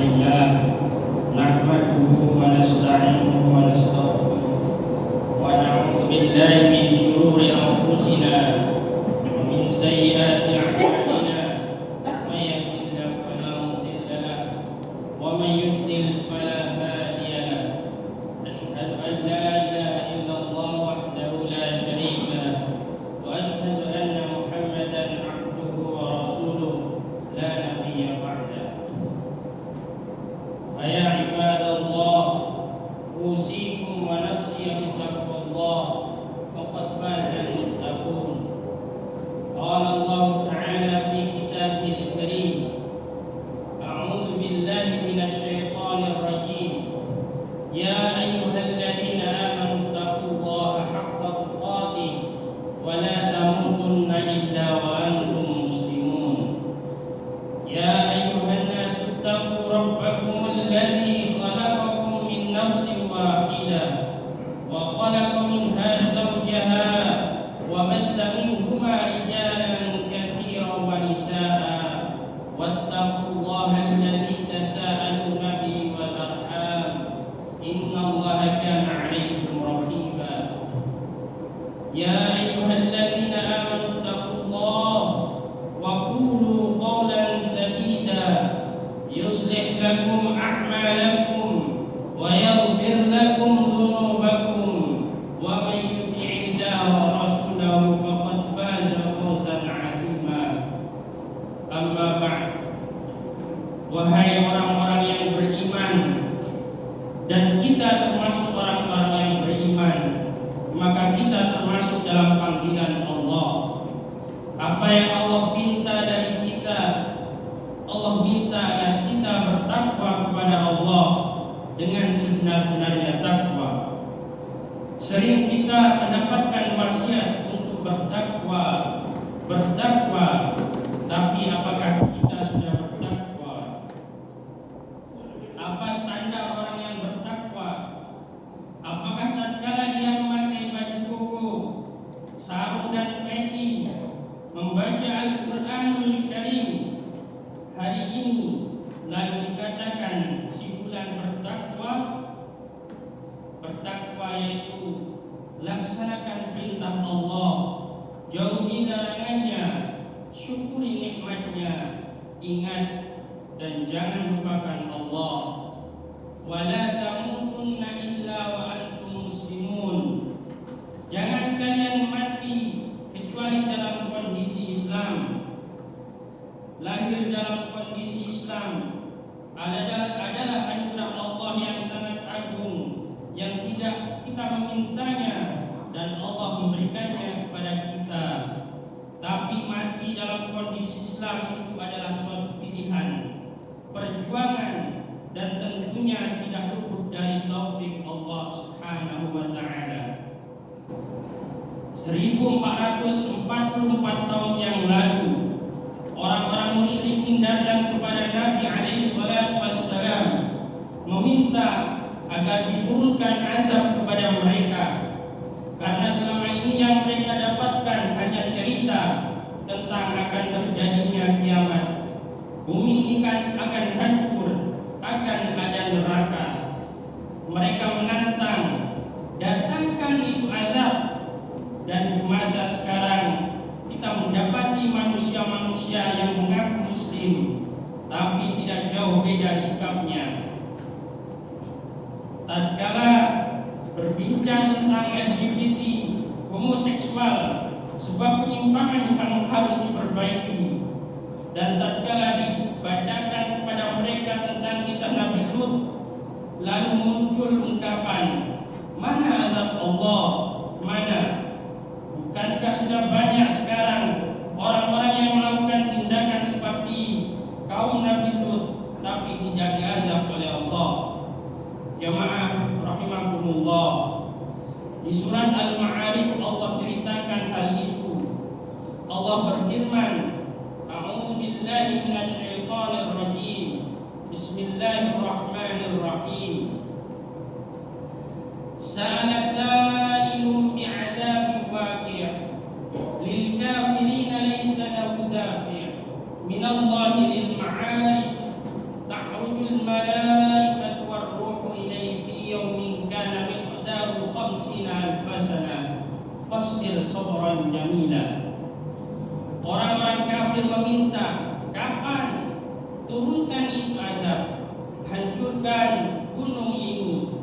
لله نحمده ونستعينه ونستغفره ونعوذ بالله من شرور أنفسنا ومن سيئات أعمالنا من يهد الله فلا مضل له ومن يضلل فلا هادي له أشهد أن لا إله إلا الله وحده لا شريك له وأشهد أن محمدا عبده ورسوله لا نبي بعده فيا عباد الله أوصيكم ونفسي بتقوى الله فقد فاز المتقون قال الله تعالى في كتابه الكريم أعوذ بالله من الشيطان الرجيم يا أيها الذين آمنوا اتقوا الله حق تقاته ولا تموتن إلا وأنتم مسلمون يا أيها الناس اتقوا ربكم الذي خلقكم من نفس واحدة وخلق منها زوجها وبث منهما رجالا كثيرا ونساء واتقوا الله الذي تساءلون به والأرحام إن الله كان عليكم رقيبا يا أيها الذين آمنوا اتقوا الله وقولوا قولا سديدا يصلح لكم أعمالكم ويغفر لكم ذنوبكم ومن يطع الله ورسوله فقد فاز فوزا عظيما أما بعد wahai orang-orang yang beriman dan kita termasuk orang-orang yang beriman maka kita termasuk dalam panggilan Allah. Apa yang Allah minta dari kita, Allah minta agar kita bertakwa kepada Allah dengan sebenar-benarnya takwa. Sering kita mendapatkan wasiat untuk bertakwa, tapi apakah kita sudah bertakwa? Apa standar orang yang bertakwa? Apakah tatkala dia memakai baju koko, sarung dan peci, membaca Al-Quranul Karim hari ini lalu dikatakan si fulan bertakwa? Bertakwa yaitu laksanakan perintah Allah, jauhi larangannya, syukuri nikmatnya, ingat dan jangan lupakan Allah. Wala tamutunna illa wa antum muslimun. Jangan kalian mati kecuali dalam kondisi Islam. Lahir dalam kondisi Islam adalah anugerah Allah yang sangat agung, yang tidak kita memintanya dan Allah memberikannya kepada kita. Tapi mati dalam kondisi Islam itu adalah suatu pilihan, perjuangan, dan tentunya tidak luput dari taufik Allah Subhanahu wa taala. 1444 tahun yang lalu orang-orang musyrikin datang kepada Nabi alaihi salatu wassalam meminta agar diturunkan azab kepada mereka karena selama ini yang mereka dapatkan hanya cerita tentang akan terjadinya kiamat. Bumi ini akan hancur, akan ada neraka. Mereka menantang, datangkan itu azab. Dan di masa sekarang kita mendapati manusia-manusia yang mengaku muslim tapi tidak jauh beda sikapnya. Tatkala berbincang tentang LGBT, homoseksual, sebab penyimpangan yang harus diperbaiki, dan tatkala dibacakan kepada mereka tentang kisah Nabi Lut, lalu muncul ungkapan, mana azab Allah, mana? Bukankah sudah banyak sekarang orang-orang yang melakukan tindakan seperti kaum Nabi Lut tapi tidak diazab oleh Allah? Jamaah rahimakumullah, di surat Al-Ma'arij Allah ceritakan hal itu. Allah berfirman, A'udzu billahi minasyaitonir rajim. Bismillahirrahmanirrahim. Sa'ala sa'ilun bi'adzabin waqi'. Lil kafirin laysa lahu dafi'. Minallahi lil ma'arij. Ta'rujul kana miqdaru 50 alf sana fasbir sabran jamila. Orang-orang kafir meminta, kapan turunkan itu azab, hancurkan gunung ini.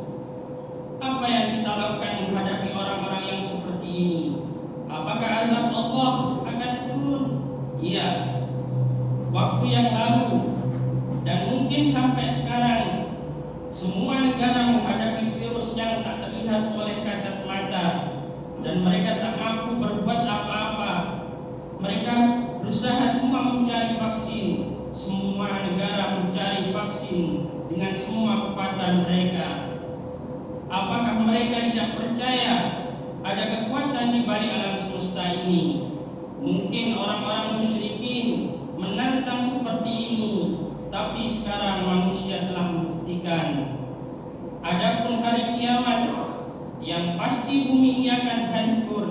Apa yang kita lakukan menghadapi orang-orang yang seperti ini? Apakah azab Allah akan turun? Iya, waktu yang lalu dan mungkin sampai sekarang, semua negara menghadapi virus yang tak terlihat oleh kasat mata dan mereka tak mampu berbuat apa-apa. Mereka berusaha semua mencari vaksin. Semua negara mencari vaksin dengan semua kekuatan mereka. Apakah mereka tidak percaya ada kekuatan di balik alam semesta ini? Mungkin orang-orang musyrikin menantang seperti ini, tapi sekarang manusia telah membuktikan. Adapun hari kiamat yang pasti bumi ini akan hancur,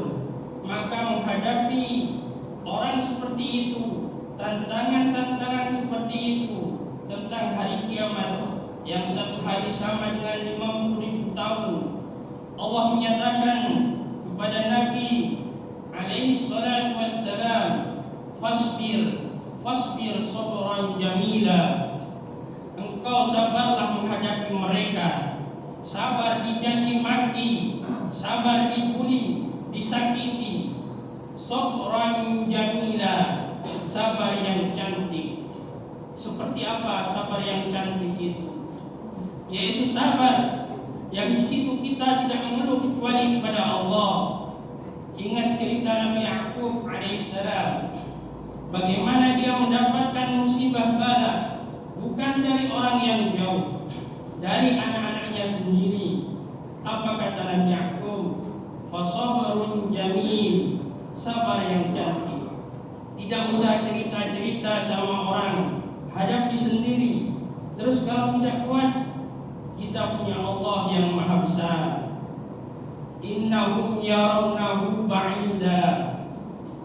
maka menghadapi orang seperti itu, tantangan-tantangan seperti itu tentang hari kiamat yang satu hari sama dengan 50.000 tahun, Allah menyatakan kepada Nabi alaihi salatu wassalam, fasbir sabran jamila. Engkau sabarlah menghadapi mereka, sabar dicaci maki, sabar dibuli, disakiti. Sabran jamila, sabar yang cantik. Seperti apa sabar yang cantik itu? Yaitu sabar yang di situ kita tidak mengeluh kecuali kepada Allah. Ingat cerita Nabi Yakub alaihissalam, bagaimana dia mendapatkan musibah bala bukan dari orang yang jauh, dari anak-anaknya sendiri. Apa kata Nabi Yakub? Fasabrun jamil, sabar yang cantik. Tidak usah cerita-cerita sama orang, hadapi sendiri. Terus kalau tidak kuat, kita punya Allah yang maha besar. Innahum yarawnahu ba'ida.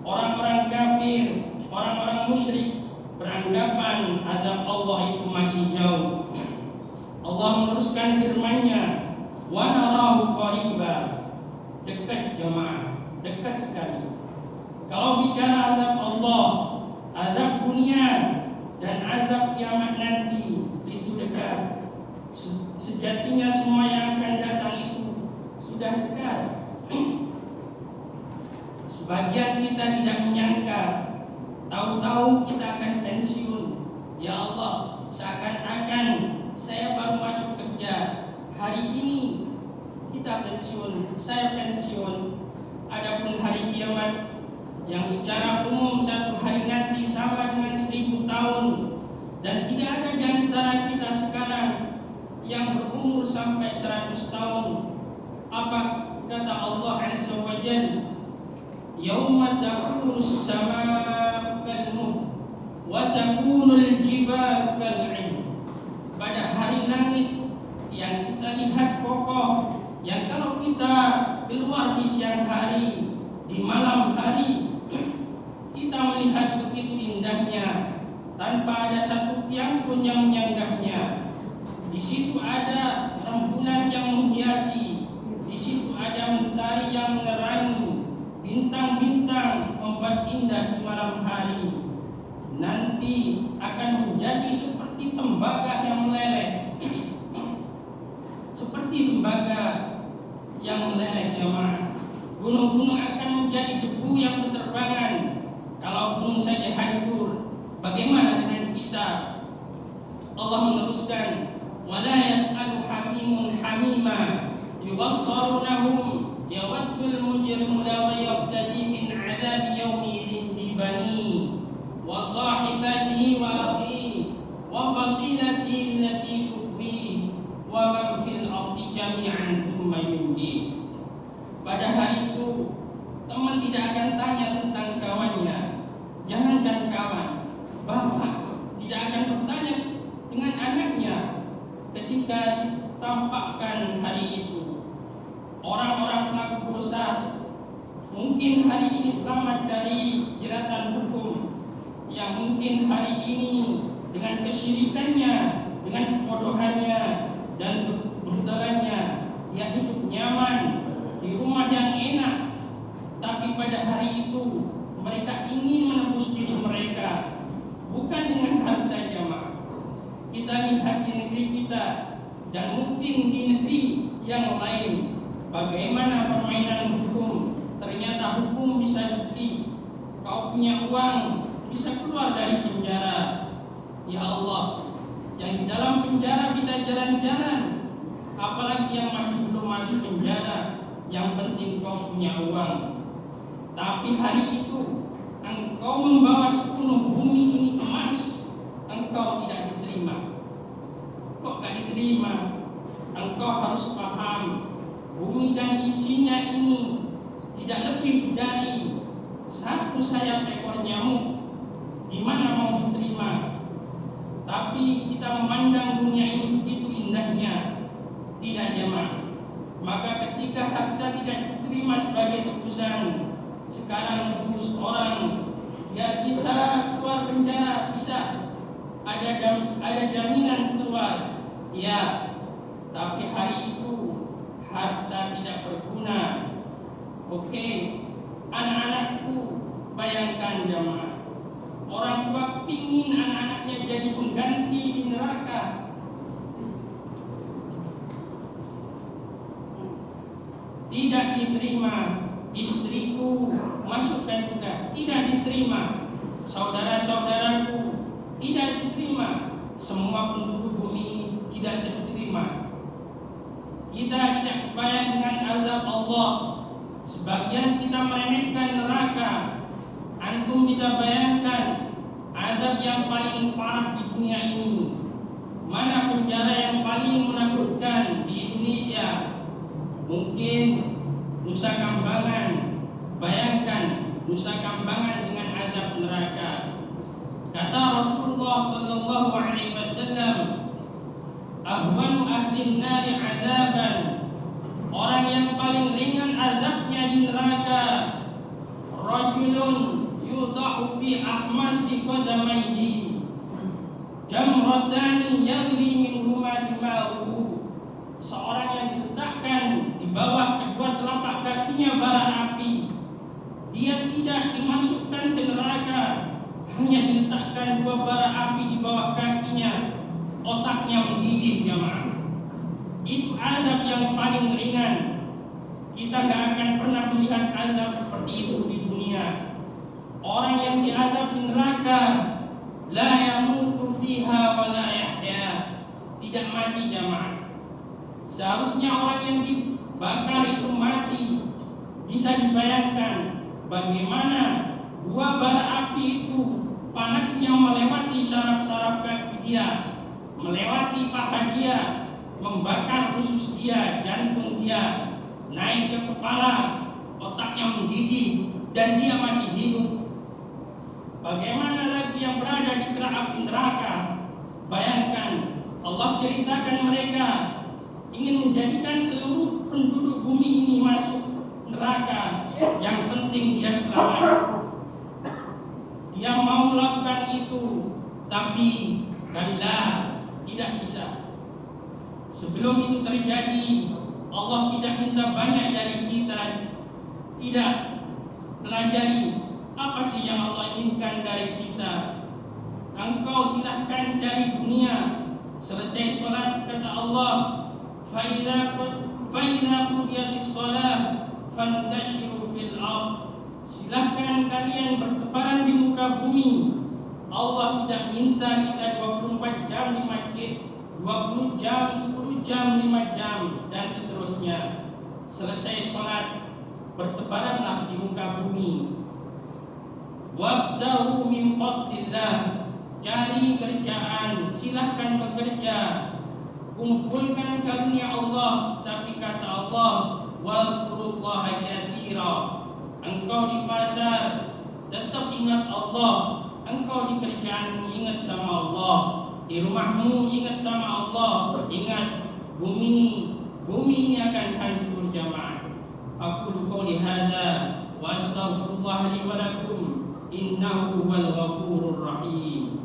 Orang-orang kafir, orang-orang musyrik beranggapan azab Allah itu masih jauh. Allah meneruskan firman-Nya, wa narahu qariba. Dekat jemaah, dekat sekali. Kalau bicara azab Allah, azab dunia dan azab kiamat nanti itu dekat. Sejatinya semua yang akan datang itu sudah dekat. Sebagian kita tidak menyangka, tahu-tahu kita akan pensiun. Ya Allah, seakan-akan saya baru masuk kerja hari ini, kita pensiun, saya pensiun. Adapun hari kiamat yang secara umum satu hari nanti sama dengan 1000 tahun, dan tidak ada di antara kita sekarang yang berumur sampai 100 tahun. Apa kata Allah Azza wa Jalla? Yauma takunu as-samaa'u kal-muhl wa takunu al-jibalu kal-'ihn. Pada hari langit yang kita lihat kokoh, yang kalau kita keluar di siang hari, di malam hari, kita melihat begitu indahnya, tanpa ada satu tiang pun yang menyanggahnya. Di situ ada rembulan yang menghiasi, di situ ada mentari yang menerangi, bintang-bintang membuat indah di malam hari. Nanti akan menjadi seperti tembaga yang meleleh, seperti tembaga yang meleleh jemaah. Gunung-gunung akan menjadi debu yang berterbangan. Kalau gunung saja hancur, bagaimana dengan kita? Allah meneruskan, wala yas'alu hamimun hamima yubassarunahum yawaddul mujrimu law yaftadi min 'adzabi yawmi idzin bi bani wa sahibatihi wa akhihi wa fasilatihi allati tuwi wa man fil ardi jami'an thumma yunji. Pada hari itu teman tidak akan tanya tentang kawannya. Jangankan kawan, bapak tidak akan bertanya dengan anaknya ketika ditampakkan hari itu. Orang-orang pelaku dosa mungkin hari ini selamat dari jeratan hukum, yang mungkin hari ini dengan kesyirikannya, dengan kebodohannya dan kebrutalannya, dia hidup pada hari itu mereka ingin menebus diri mereka bukan dengan harta jamaah. Kita lihat di negeri kita dan mungkin di negeri yang lain, bagaimana permainan hukum. Ternyata hukum bisa bukti, kau punya uang bisa keluar dari penjara. Ya Allah, yang di dalam penjara bisa jalan-jalan, apalagi yang masih belum masuk penjara. Yang penting kau punya uang. Tapi hari itu engkau membawa sepenuh bumi ini emas, engkau tidak diterima. Kok gak diterima? Engkau harus paham, bumi dan isinya ini tidak lebih dari satu sayap ekor nyamuk. Gimana mau diterima? Tapi kita memandang dunia ini begitu indahnya, tidak jemaah. Maka ketika harta tidak diterima sebagai tebusan, sekarang nebus orang ya bisa keluar penjara, bisa ada jaminan keluar, ya. Tapi hari itu harta tidak berguna. Oke, anak-anakku, bayangkan jemaah, orang tua kepingin anak-anaknya jadi pengganti di neraka. Tidak diterima. Istriku masukkan juga, tidak diterima. Saudara-saudaraku tidak diterima. Semua penduduk bumi ini tidak diterima. Kita tidak kebayang dengan azab Allah. Sebagian kita meremehkan neraka. Antum bisa bayangkan azab yang paling parah di dunia ini. Mana penjara yang paling menakutkan di Indonesia? Mungkin Nusa Kambangan. Bayangkan Nusa Kambangan dengan azab neraka. Kata Rasulullah sallallahu alaihi wasallam, ahwanu ahli nari azaban, orang yang paling ringan azabnya di neraka, rajulun yudahu fi ahmasi qadamaihi jamratani yagli minhuma dima'uhu, seorang yang diletakkan di bawah kedua telapak kakinya bara api. Dia tidak dimasukkan ke neraka, hanya diletakkan dua bara api di bawah kakinya, otaknya mendidih jamaah. Itu azab yang paling ringan. Kita gak akan pernah melihat azab seperti itu di dunia. Orang yang diazab di neraka, la yamutu fiha wa la yahya, tidak mati jamaah. Seharusnya orang yang dibakar itu mati. Bisa dibayangkan bagaimana dua bara api itu panasnya melewati saraf-saraf kaki dia, melewati paha dia, membakar usus dia, jantung dia, naik ke kepala, otaknya mendidih, dan dia masih hidup. Bagaimana lagi yang berada di kerak api neraka? Bayangkan, Allah ceritakan mereka ingin menjadikan seluruh penduduk bumi ini masuk neraka. Yang penting dia selamat. Dia mau melakukan itu, tapi kalla, tidak bisa. Sebelum itu terjadi, Allah tidak minta banyak dari kita. Tidak pelajari apa sih yang Allah inginkan dari kita. Engkau silahkan cari dunia. Selesai sholat kata Allah, فَإِذَا قُضِيَتِ الصَّلَاةُ فَانْتَشِرُوا فِي الْأَرْضِ, silahkan kalian bertebaran di muka bumi. Allah tidak minta kita 24 jam di masjid, 20 jam, 10 jam, 5 jam, dan seterusnya. Selesai sholat, bertebaranlah di muka bumi. Wabtahu min fadlillah, cari kerjaan, silahkan bekerja, kumpulkan karunia Allah. Tapi kata Allah, wadhkurullaha katsira, engkau di pasar tetap ingat Allah, engkau di kerjaanmu ingat sama Allah, di rumahmu ingat sama Allah. Ingat, bumi ini akan hancur jamaah. Aku qouli hadza wa astaghfirullah li wa lakum, innahu huwal ghafurur rahim.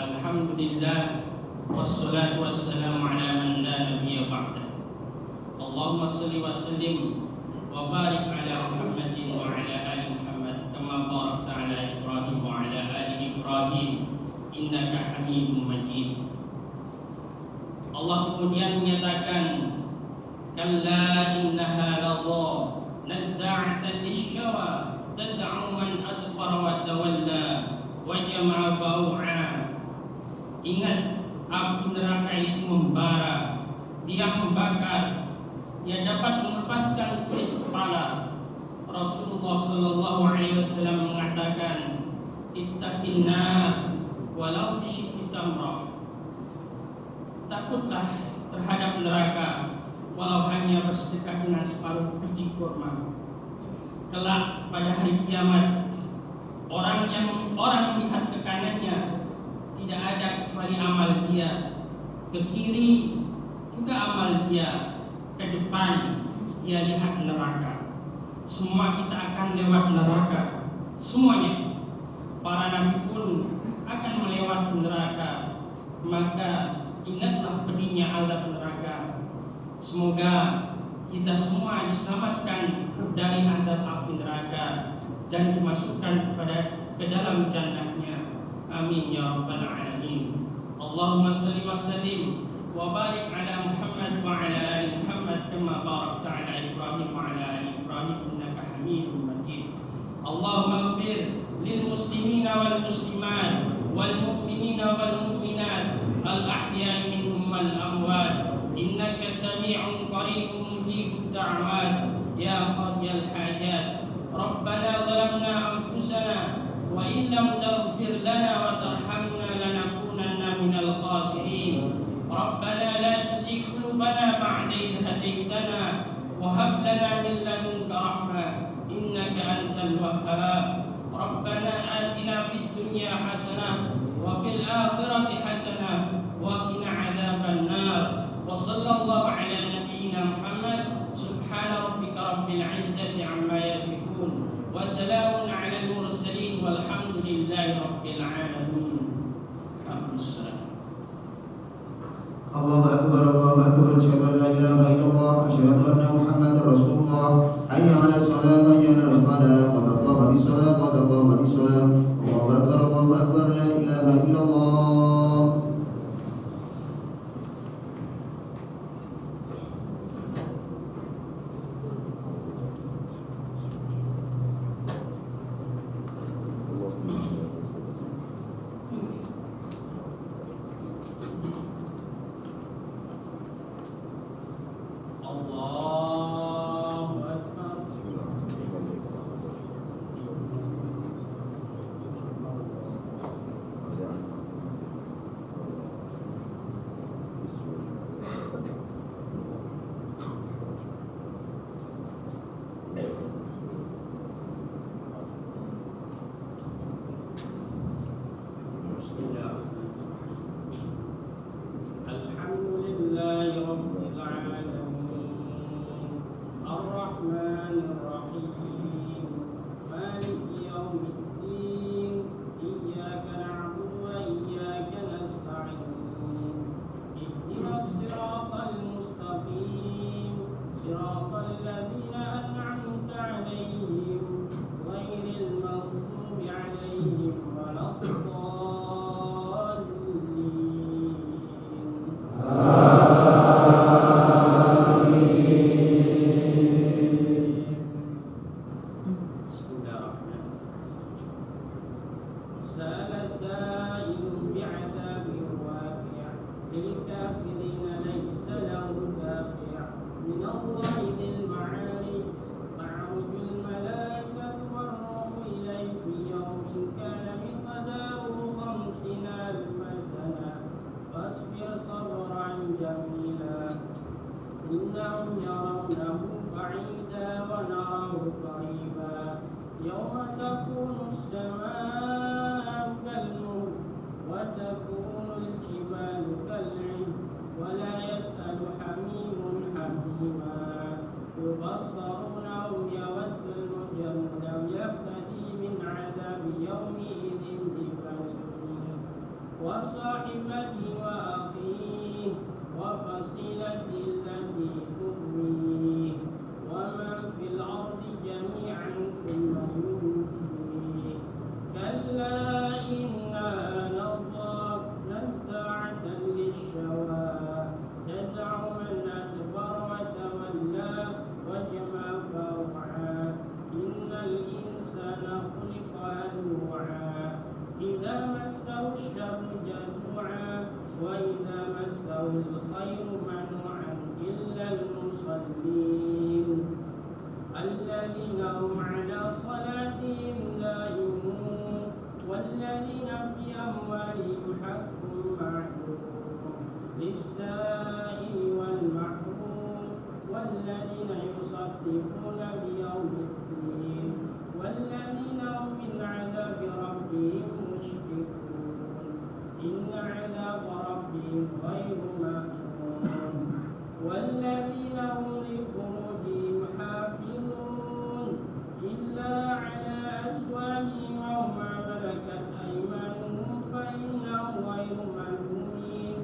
Alhamdulillah, wassalatu wassalamu ala man la nabiyya ba'dah. Allahumma salli wa sallim wa barik ala Muhammadin wa ala ali Muhammad kama barakta ala Ibrahim wa ala ali Ibrahim innaka Hamidum Majid. Allah kemudian menyatakan, kalla innaha ladha nazza'atan lisyawa tad'u man adbara wa tawalla wa jama'a fa'u'a. Ingat, api neraka itu membara, dia membakar, dia dapat melepaskan kulit kepala. Rasulullah sallallahu alaihi wasallam mengatakan, ittaqin nar walau bisyikki tamrah. Takutlah terhadap neraka walau hanya bersedekah dengan separuh biji kurma. Kelak pada hari kiamat, orang melihat ke kanannya tidak ada kecuali amal dia, ke kiri juga amal dia, ke depan dia lihat neraka. Semua kita akan lewat neraka, semuanya. Para nabi pun akan melewati neraka. Maka ingatlah pedihnya azab neraka. Semoga kita semua diselamatkan dari azab api neraka dan dimasukkan ke dalam jannahnya. Amin ya rabbal alamin. Allahumma salli wa sallim wa barik ala Muhammad wa ala ali Muhammad kama barakta ala Ibrahim wa ala ali Ibrahim innaka Hamidum Majid. Allahumma ighfir lil muslimina wal muslimat wal mu'minina wal mu'minat al ahya'i minhum wal amwat innaka sami'un qaribun mujibud da'wat ya qadiyal hajat. Rabbana zalamna anfusana wa in lam taghfir lana wa tarhamna lanakunanna minal khasirin. Rabbana la tuzigh qulubana ba'da idh hadaytana wa hab lana min ladunka rahmah innaka antal wahhab. Rabbana atina fid dunya hasanah wa fil akhirati hasanah wa qina adzaban nar. Wa sallallahu ala nabiyyina Muhammad. Subhana rabbika rabbil izzati amma yasifun wa salamun ala al-mursalin walhamdulillahi rabbil alamin. Allahu akbar, Allahu akbar, asyhadu an la ilaha illallah, asyhadu anna Muhammadar Rasulullah. Hayya 'alas shalah, hayya 'alal falah, qad qamatis shalah, qad qamatis shalah. Allahu akbar, Allahu akbar, la ilaha illallah. وصل بأبي وأخيه وفصيلتي التي تؤويه ومن في الأرض جميعا ثم ينجيه كلا إنها لظى نزاعة للشوى تدع من أدبر وتولى وجمع فأوعى إن الإنسان خلق هلوعا إذا مسه الشر جزوعا وإذا مسه الخير منوعا إلا المصلين الذين هم على صلاتهم دائمون والذين في أموالهم حق معلوم للسائل والمحروم والذين يصدقون بيوم الدين والذين هم من عذاب ربهم مشفقون إن عذاب ربهم غير مأمون والذين هم لفروجهم حافظون إلا على أزواجهم أو ما ملكت أيمانهم فإنهم غير ملومين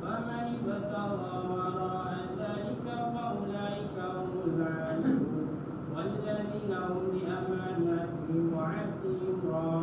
فمن ابتغى وراء ذلك فأولئك هم العادون والذين هم لأماناتهم وعهدهم راعون